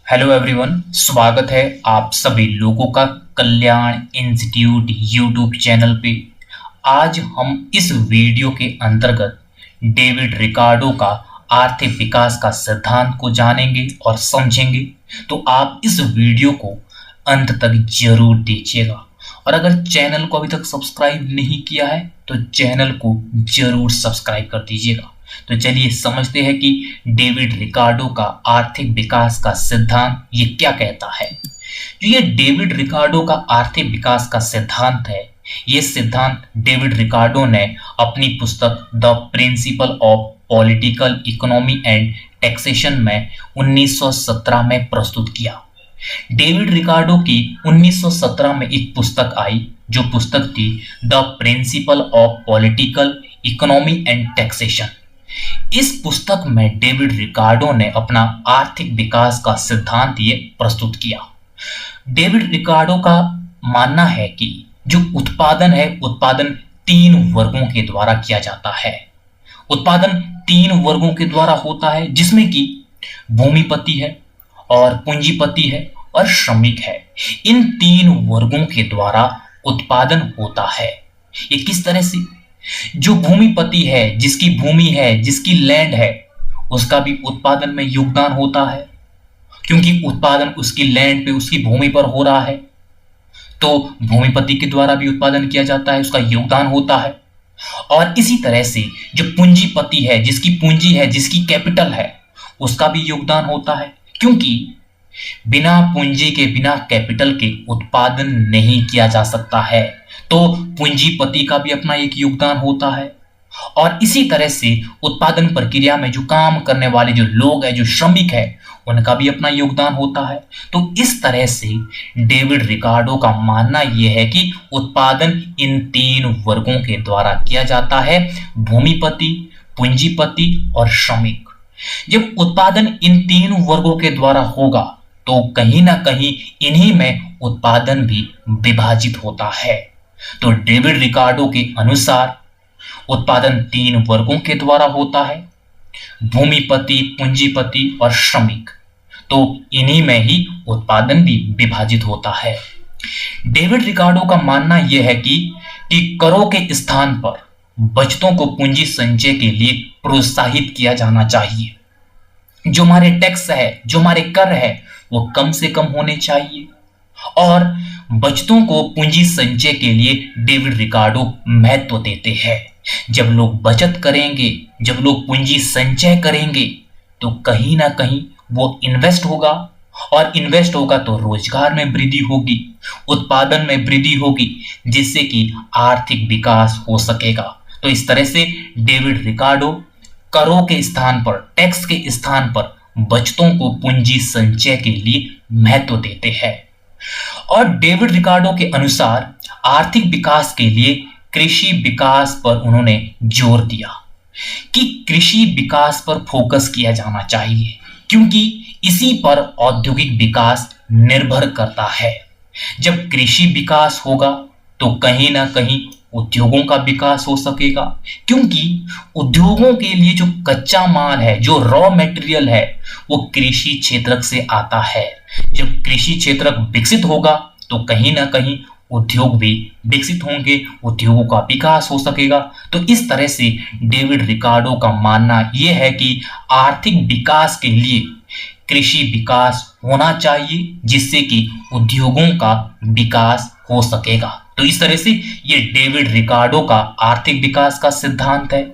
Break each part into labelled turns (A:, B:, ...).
A: Hello everyone, स्वागत है आप सभी लोगों का कल्याण इंस्टीट्यूट यूट्यूब चैनल पे। आज हम इस वीडियो के अंतर्गत डेविड रिकार्डो का आर्थिक विकास का सिद्धांत को जानेंगे और समझेंगे। तो आप इस वीडियो को अंत तक जरूर देखिएगा और अगर चैनल को अभी तक सब्सक्राइब नहीं किया है तो चैनल को जरूर सब्सक्राइब कर दीजिएगा। तो चलिए समझते हैं कि डेविड रिकार्डो का आर्थिक विकास का सिद्धांत ये क्या कहता है। जो ये डेविड रिकार्डो का आर्थिक विकास का सिद्धांत है, ये सिद्धांत डेविड रिकार्डो ने अपनी पुस्तक the principle of political economy and taxation में 1917 में प्रस्तुत किया। डेविड रिकार्डो की 1917 में एक पुस्तक आई, जो पुस्तक थी the principle of political economy and taxation. इस पुस्तक में डेविड रिकार्डो ने अपना आर्थिक विकास का सिद्धांत ये प्रस्तुत किया। डेविड रिकार्डो का मानना है कि जो उत्पादन है, उत्पादन 3 वर्गों के द्वारा किया जाता है। उत्पादन 3 वर्गों के द्वारा होता है, जिसमें कि भूमिपति है और पूंजीपति है और श्रमिक है। इन 3 वर्गों के द्वारा उत्पादन होता है। ये किस तरह से? जो भूमिपति है, जिसकी भूमि है, जिसकी लैंड है, उसका भी उत्पादन में योगदान होता है, क्योंकि उत्पादन उसकी लैंड पे, उसकी भूमि पर हो रहा है। तो भूमिपति के द्वारा भी उत्पादन किया जाता है, उसका योगदान होता है। और इसी तरह से जो पूंजीपति है, जिसकी पूंजी है, जिसकी कैपिटल है, उसका भी योगदान होता है, क्योंकि बिना पूंजी के, बिना कैपिटल के उत्पादन नहीं किया जा सकता है। तो पूंजीपति का भी अपना एक योगदान होता है। और इसी तरह से उत्पादन प्रक्रिया में जो काम करने वाले जो लोग हैं, जो श्रमिक है, उनका भी अपना योगदान होता है। तो इस तरह से डेविड रिकार्डो का मानना यह है कि उत्पादन इन 3 वर्गों के द्वारा किया जाता है, भूमिपति, पूंजीपति और श्रमिक। जब उत्पादन इन 3 वर्गों के द्वारा होगा तो कहीं ना कहीं इन्हीं में उत्पादन भी विभाजित होता है। तो डेविड रिकार्डो के अनुसार उत्पादन 3 वर्गों के द्वारा होता है, भूमिपति, पूंजीपति और श्रमिक। तो इन्हीं में ही उत्पादन भी विभाजित होता है। डेविड रिकार्डो का मानना यह है कि करों के स्थान पर बचतों को पूंजी संचय के लिए प्रोत्साहित किया जाना चाहिए। जो हमारे टैक्स है, जो हमारे कर है, वो कम से कम होने चाहिए। और बचतों को पूंजी संचय के लिए डेविड रिकार्डो महत्व देते हैं। जब लोग बचत करेंगे, जब लोग पूंजी संचय करेंगे, तो कहीं ना कहीं वो इन्वेस्ट होगा, और इन्वेस्ट होगा तो रोजगार में वृद्धि होगी, उत्पादन में वृद्धि होगी, जिससे कि आर्थिक विकास हो सकेगा। तो इस तरह से डेविड रिकार्डो करों के स्थान पर, टैक्स के स्थान पर बचतों को पूंजी संचय के लिए महत्व देते हैं। और डेविड रिकार्डो के अनुसार आर्थिक विकास के लिए कृषि विकास पर उन्होंने जोर दिया कि कृषि विकास पर फोकस किया जाना चाहिए, क्योंकि इसी पर औद्योगिक विकास निर्भर करता है। जब कृषि विकास होगा तो कहीं ना कहीं उद्योगों का विकास हो सकेगा, क्योंकि उद्योगों के लिए जो कच्चा माल है, जो रॉ मटेरियल है, वो कृषि क्षेत्र से आता है। जब कृषि क्षेत्र विकसित होगा तो कहीं ना कहीं उद्योग भी विकसित होंगे, उद्योगों का विकास हो सकेगा। तो इस तरह से डेविड रिकार्डो का मानना यह है कि आर्थिक विकास के लिए कृषि विकास होना चाहिए, जिससे कि उद्योगों का विकास हो सकेगा। तो इस तरह से ये डेविड रिकार्डो का आर्थिक विकास का सिद्धांत है,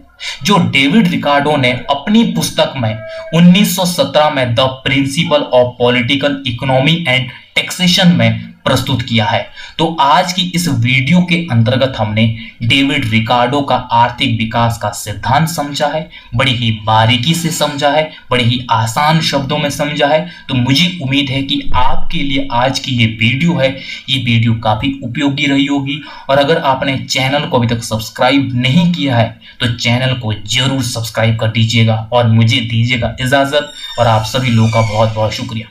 A: जो डेविड रिकार्डो ने अपनी पुस्तक में 1917 में the principle of political economy and taxation में प्रस्तुत किया है। तो आज की इस वीडियो के अंतर्गत हमने डेविड रिकार्डो का आर्थिक विकास का सिद्धांत समझा है, बड़ी ही बारीकी से समझा है, बड़े ही आसान शब्दों में समझा है। तो मुझे उम्मीद है कि आपके लिए आज की ये वीडियो है, ये वीडियो काफी उपयोगी रही होगी। और अगर आपने चैनल को अभी तक सब्सक्राइब नहीं किया है तो चैनल को जरूर सब्सक्राइब कर दीजिएगा और मुझे दीजिएगा इजाजत। और आप सभी लोगों का बहुत बहुत शुक्रिया।